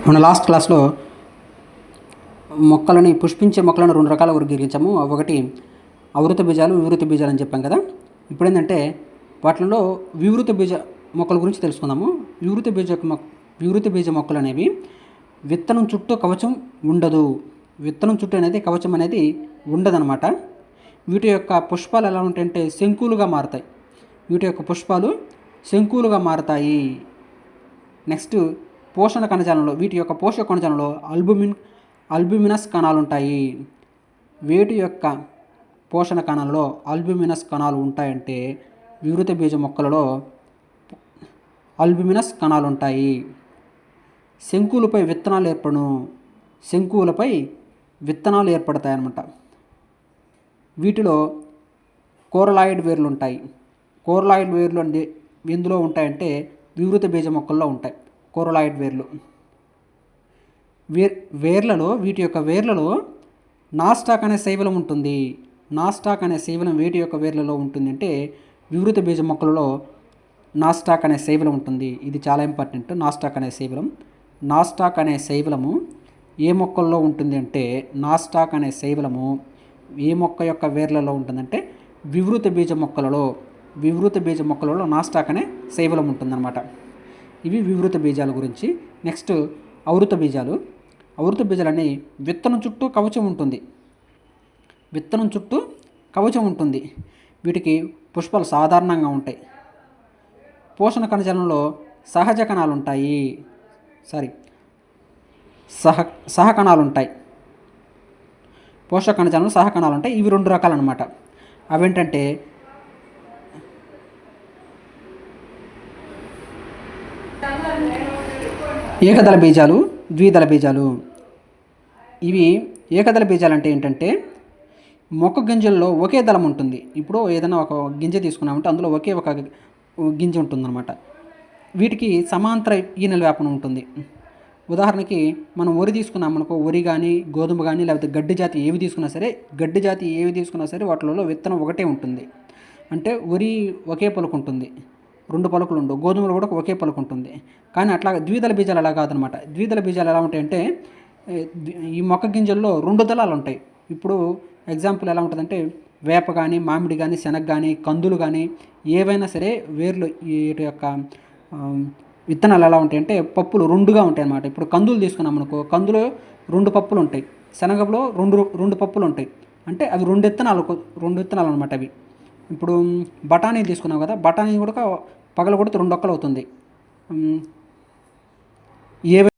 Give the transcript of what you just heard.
మన లాస్ట్ క్లాస్లో పుష్పించే మొక్కలను రెండు రకాల వర్గీకరించాము. ఒకటి అవృత బీజాలు, వివృత బీజాలు అని చెప్పాం కదా. ఇప్పుడు ఏంటంటే వాటిలో వివృత బీజ మొక్కల గురించి తెలుసుకుందాము. వివృత బీజ మొక్కలు అనేవి విత్తనం చుట్టూ కవచం ఉండదు. విత్తనం చుట్టూ అనేది కవచం అనేది ఉండదన్నమాట. వీటి యొక్క పుష్పాలు ఎలా ఉంటాయంటే శంకులుగా మారుతాయి. నెక్స్ట్ పోషణ కణజాలంలో వీటి యొక్క పోషక కణజాలంలో అల్బుమినస్ కణాలు ఉంటాయి. వీటి యొక్క పోషణ కణాలలో అల్బుమినస్ కణాలు ఉంటాయంటే వివృత బీజ మొక్కలలో అల్బుమినస్ కణాలు ఉంటాయి. శంకువులపై విత్తనాలు ఏర్పడతాయి అన్నమాట. వీటిలో కోరలాయిడ్ వేర్లు ఉంటాయి. కోరలాయిడ్ వేర్లు అంటే ఎందులో ఉంటాయంటే వివృత బీజ మొక్కల్లో ఉంటాయి కోరలాయిడ్ వేర్లు. వీటి యొక్క వేర్లలో నాస్టాక్ అనే శైవలం ఉంటుంది. నాస్టాక్ అనే శైవలం వీటి యొక్క వేర్లలో ఉంటుంది. అంటే వివృత బీజ మొక్కలలో నాస్టాక్ అనే శైవలం ఉంటుంది. ఇది చాలా ఇంపార్టెంట్. నాస్టాక్ అనే శైవలము ఏ మొక్కల్లో ఉంటుంది అంటే నాస్టాక్ అనే శైవలము ఏ మొక్క యొక్క వేర్లలో ఉంటుందంటే వివృత బీజ మొక్కలలో నాస్టాక్ అనే శైవలం ఉంటుందన్నమాట. ఇవి వివృత బీజాల గురించి. నెక్స్ట్ అవృత బీజాలు అనేవి విత్తనం చుట్టూ కవచం ఉంటుంది. వీటికి పుష్పాలు సాధారణంగా ఉంటాయి. పోషణ కణజాలంలో సహకణాలు ఉంటాయి. పోషక కణజాలంలో సహకణాలు ఉంటాయి. ఇవి రెండు రకాలు అన్నమాట. అవేంటంటే ఏకదళ బీజాలు, ద్విదళ బీజాలు. ఇవి ఏకదళ బీజాలు అంటే ఏంటంటే మొక్క గింజల్లో ఒకే దళం ఉంటుంది. ఇప్పుడు ఏదైనా ఒక గింజ తీసుకున్నామంటే అందులో ఒకే ఒక గింజ ఉంటుందన్నమాట. వీటికి సమాంతర ఈనెల వ్యాపనం ఉంటుంది. ఉదాహరణకి మనం వరి తీసుకున్నామనుకో, వరి కానీ గోధుమ కానీ లేకపోతే గడ్డి జాతి ఏవి తీసుకున్నా సరే వాటిలో విత్తనం ఒకటే ఉంటుంది. అంటే వరి ఒకే పలుకు ఉంటుంది, రెండు పలుకులు ఉండవు. గోధుమలు కూడా ఒకే పలుకు ఉంటుంది. కానీ అట్లా ద్విదళ బీజాలు అలా కాదనమాట. ద్విదళ బీజాలు ఎలా ఉంటాయంటే ఈ మొక్క గింజల్లో రెండు దళాలు ఉంటాయి. ఇప్పుడు ఎగ్జాంపుల్ ఎలా ఉంటుందంటే వేప కానీ, మామిడి కానీ, శనగ కానీ, కందులు కానీ ఏవైనా సరే వేర్లు వీటి యొక్క విత్తనాలు ఎలా ఉంటాయంటే పప్పులు రెండుగా ఉంటాయి అన్నమాట. ఇప్పుడు కందులు తీసుకున్నాం అనుకో, కందులో రెండు పప్పులు ఉంటాయి. శనగలో రెండు పప్పులు ఉంటాయి. అంటే అవి రెండు విత్తనాలు అనమాట అవి. ఇప్పుడు బఠానీ తీసుకున్నాం కదా, బఠానీ కూడా పగలగొడితే రెండు ఒక్కలు అవుతుంది.